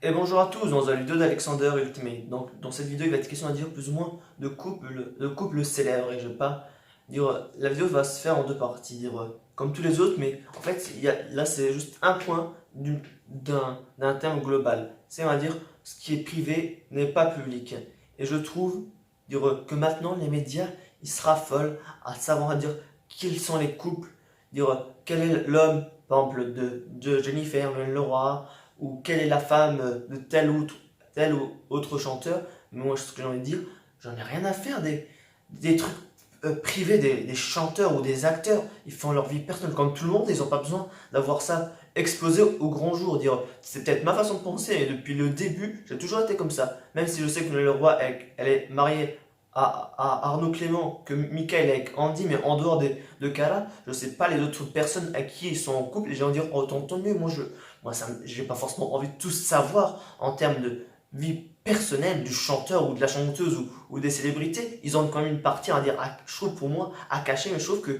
Et bonjour à tous, dans la vidéo d'Alexander Ultimate. Donc, dans cette vidéo, il va être question à dire plus ou moins de couples célèbres. Et je vais pas dire. La vidéo va se faire en deux parties, comme tous les autres, mais en fait, là, c'est juste un point d'un terme global. C'est, on va dire, ce qui est privé n'est pas public. Et je trouve que maintenant, les médias, ils se raffolent à savoir dire quels sont les couples, quel est l'homme, par exemple, de Jennifer Leroy ou quelle est la femme de tel ou autre chanteur. Mais moi, ce que j'ai envie de dire, j'en ai rien à faire des trucs privés des chanteurs ou des acteurs. Ils font leur vie personnelle comme tout le monde, ils n'ont pas besoin d'avoir ça explosé au grand jour. C'est peut-être ma façon de penser, et depuis le début, j'ai toujours été comme ça. Même si je sais que le roi, elle est mariée à Arnaud Clément, que Michael est avec Andy, mais en dehors de Kala, je sais pas les autres personnes à qui ils sont en couple, et j'ai envie de dire, oh, tant mieux, moi j'ai pas forcément envie de tout savoir en termes de vie personnelle du chanteur ou de la chanteuse ou des célébrités. Ils ont quand même une partie à dire, je trouve pour moi, à cacher, mais je trouve que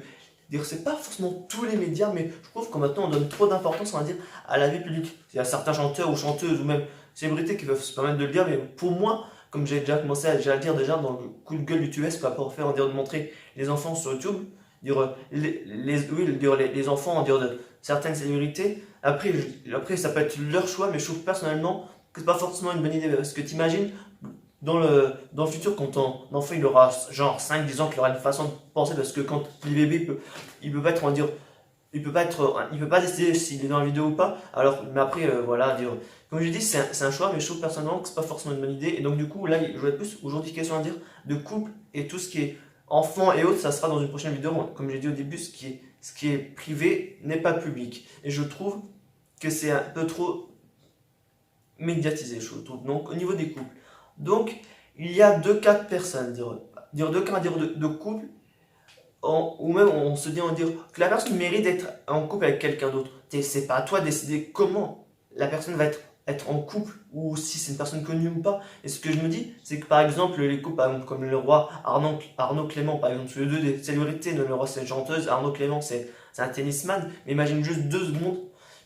dire c'est pas forcément tous les médias, mais je trouve que maintenant on donne trop d'importance, on va dire, à la vie publique. Il y a certains chanteurs ou chanteuses ou même célébrités qui peuvent se permettre de le dire, mais pour moi, comme j'ai déjà commencé à le dire déjà dans le coup de gueule du TUS par rapport au fait de montrer les enfants sur YouTube, les enfants de certaines célébrités, après ça peut être leur choix, mais je trouve personnellement que c'est pas forcément une bonne idée, parce que t'imagines dans le futur, quand ton enfant il aura genre 5 10 ans, qu'il aura une façon de penser, parce que quand il est bébé, il peut pas être, on va dire, il peut pas décider s'il est dans la vidéo ou pas. Alors, mais après, voilà, comme je dis, c'est un choix, mais je trouve personnellement que c'est pas forcément une bonne idée. Et donc, du coup, là, je vais plus aujourd'hui question à dire de couple et tout ce qui est enfant et autres, ça sera dans une prochaine vidéo. Comme j'ai dit au début, ce qui est privé n'est pas public. Et je trouve que c'est un peu trop médiatisé, je trouve. Donc, au niveau des couples. Donc, il y a deux cas de personnes, deux cas de couple ou même on se dit, on dire que la personne mérite d'être en couple avec quelqu'un d'autre. C'est pas à toi de décider comment la personne va être en couple ou si c'est une personne connue ou pas. Et ce que je me dis, c'est que par exemple, les couples, par exemple, comme le roi Arnaud Clément, par exemple, tous les deux des célébrités, le roi c'est une chanteuse, Arnaud Clément c'est un tennisman, mais imagine juste 2 secondes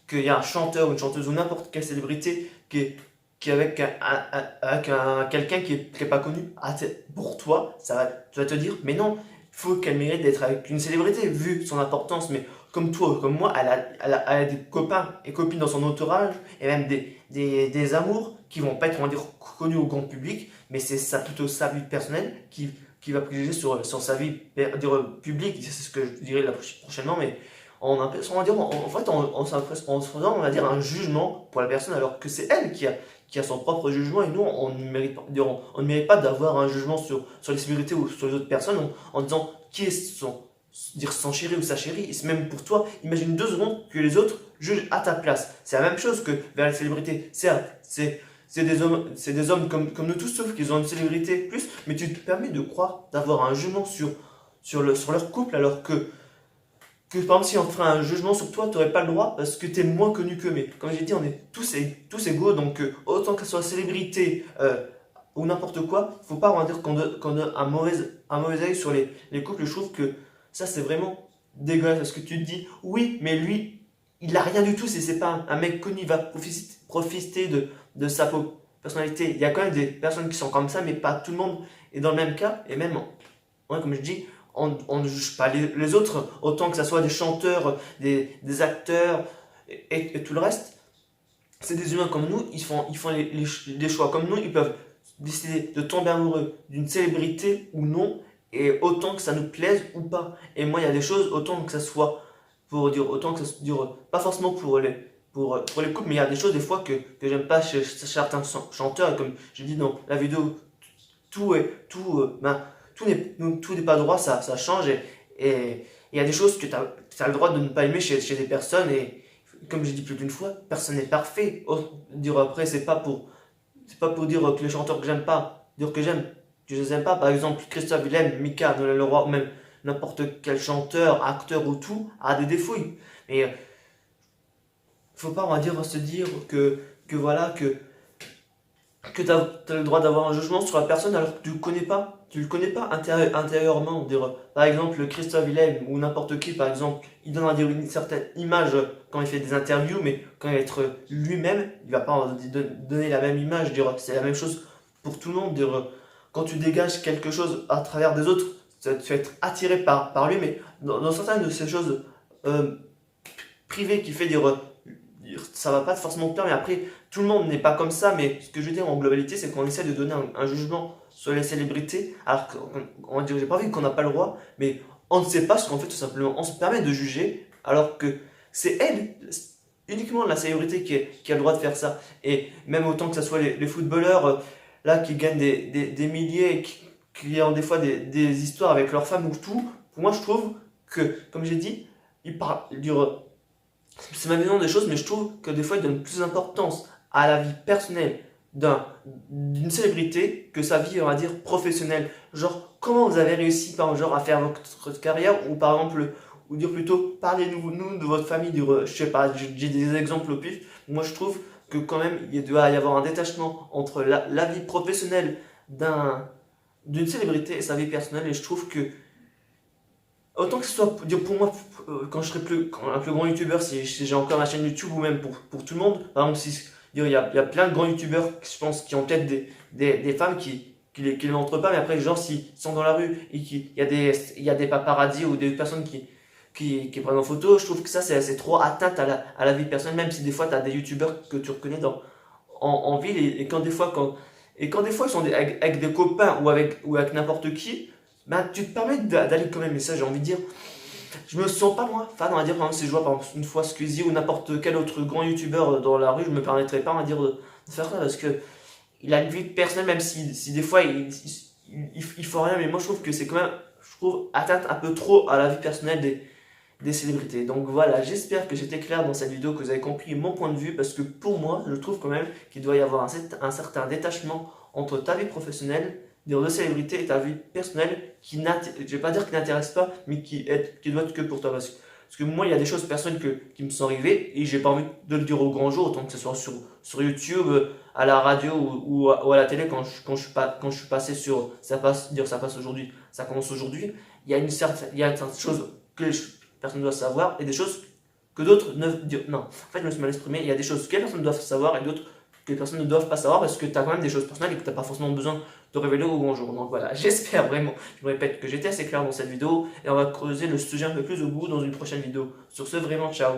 qu'il y a un chanteur ou une chanteuse ou n'importe quelle célébrité qui est avec, quelqu'un qui est pas connu. Pour toi, tu vas te dire, mais non, faut qu'elle mérite d'être avec une célébrité, vu son importance. Mais comme toi ou comme moi, elle a des copains et copines dans son entourage, et même des amours qui vont pas être, on va dire, connus au grand public, mais c'est plutôt sa vie personnelle qui va privilégier sur sa vie publique. C'est ce que je dirais prochainement, mais on va dire, en fait, en se faisant, on va dire, un jugement pour la personne, alors que c'est elle qui a son propre jugement, et nous, on ne mérite pas, on ne mérite pas d'avoir un jugement sur les célébrités ou sur les autres personnes en disant qui est son chéri ou sa chérie. Et c'est même pour toi, imagine 2 secondes que les autres jugent à ta place. C'est la même chose que vers les célébrités. Certes, c'est des hommes comme nous tous, sauf qu'ils ont une célébrité plus, mais tu te permets de croire, d'avoir un jugement sur leur couple, alors que par exemple si on ferait un jugement sur toi, tu n'aurais pas le droit parce que tu es moins connu qu'eux. Mais comme j'ai dit, on est tous égaux, donc autant qu'elle soit célébrité ou n'importe quoi, faut pas, on va dire, qu'on donne un mauvais œil sur les couples. Je trouve que ça c'est vraiment dégueulasse, parce que tu te dis oui, mais lui il a rien du tout, c'est pas un mec connu, il va profiter de sa personnalité. Il y a quand même des personnes qui sont comme ça, mais pas tout le monde est dans le même cas. Et même, ouais, comme je dis, on ne juge pas les autres, autant que ce soit des chanteurs, des acteurs et tout le reste. C'est des humains comme nous, ils font des choix comme nous, ils peuvent décider de tomber amoureux d'une célébrité ou non, et autant que ça nous plaise ou pas. Et moi, il y a des choses, autant que ça soit autant que ça dure, pas forcément pour les couples, mais il y a des choses des fois que j'aime pas chez certains chanteurs, et comme j'ai dit dans la vidéo, tout n'est pas droit, ça change, et il y a des choses que tu as le droit de ne pas aimer chez des personnes, et comme j'ai dit plus d'une fois, personne n'est parfait. Dire après, c'est pas pour dire que les chanteurs que j'aime pas, dire que je les aime pas. Par exemple, Christophe Willem, Mika, Noël Leroy, ou même n'importe quel chanteur, acteur ou tout, a des défauts. Mais faut pas, on va dire, se dire que voilà, que tu as le droit d'avoir un jugement sur la personne alors que tu le connais pas intérieurement. Par exemple, Christophe Willem ou n'importe qui, par exemple, il donne une certaine image quand il fait des interviews, mais quand il va être lui-même, il va pas donner la même image. C'est la même chose pour tout le monde. Quand tu dégages quelque chose à travers des autres, tu vas être attiré par lui, mais dans certaines de ces choses euh, privées qu'il fait, ça va pas forcément te plaire, mais après, tout le monde n'est pas comme ça, mais ce que je veux dire en globalité, c'est qu'on essaie de donner un jugement sur les célébrités, alors qu'on va dire, j'ai pas envie qu'on n'a pas le droit, mais on ne sait pas ce qu'on fait tout simplement. On se permet de juger, alors que c'est elle, uniquement la célébrité qui a le droit de faire ça. Et même autant que ce soit les footballeurs, là, qui gagnent des milliers, qui ont des fois des histoires avec leurs femmes ou tout, pour moi, je trouve que, comme j'ai dit, ils parlent, c'est ma vision des choses, mais je trouve que des fois, il donne plus d'importance à la vie personnelle d'une célébrité que sa vie, on va dire, professionnelle. Genre, comment vous avez réussi, par exemple, genre, à faire votre carrière, ou par exemple, ou dire plutôt, parlez-nous de votre famille, je sais pas, j'ai des exemples au pif. Moi, je trouve que quand même, il doit y avoir un détachement entre la vie professionnelle d'une célébrité et sa vie personnelle, et je trouve que autant que ce soit pour moi, quand je serai un plus grand youtubeur, si j'ai encore ma chaîne YouTube ou même pour tout le monde, par exemple, si, il y a plein de grands youtubeurs, je pense, qui ont peut-être des femmes qui les montrent pas, mais après, genre, s'ils sont dans la rue et il y a des paparazzis ou des personnes qui prennent en photo, je trouve que ça, c'est trop atteinte à la vie personnelle, même si des fois, tu as des youtubeurs que tu reconnais en ville et quand des fois, ils sont avec des copains ou avec n'importe qui, bah, tu te permets d'aller quand même, mais ça j'ai envie de dire, je me sens pas moi fan, on va dire, par exemple, si je vois par exemple une fois Squeezie ou n'importe quel autre grand youtubeur dans la rue, je me permettrais pas, on va dire, de faire ça parce que il a une vie personnelle, même si des fois il faut rien, mais moi je trouve que c'est quand même, je trouve, atteinte un peu trop à la vie personnelle des célébrités. Donc voilà, j'espère que j'étais clair dans cette vidéo, que vous avez compris mon point de vue, parce que pour moi, je trouve quand même qu'il doit y avoir un certain détachement entre ta vie professionnelle, de célébrité, et ta vie personnelle, je vais pas dire qui n'intéresse pas, mais qui doit être que pour toi. Parce que moi, il y a des choses personnelles qui me sont arrivées, et j'ai pas envie de le dire au grand jour, autant que ce soit sur YouTube, à la radio ou à la télé, quand je suis passé sur ça passe aujourd'hui, ça commence aujourd'hui. Il y a certaines choses que personne ne doit savoir et des choses que d'autres ne. Non, en fait, je me suis mal exprimé. Il y a des choses que les personnes doivent savoir et d'autres que les personnes ne doivent pas savoir parce que tu as quand même des choses personnelles et que tu n'as pas forcément besoin de révéler au grand jour. Donc voilà, j'espère vraiment, je me répète, que j'étais assez clair dans cette vidéo et on va creuser le sujet un peu plus au bout dans une prochaine vidéo. Sur ce, vraiment, ciao.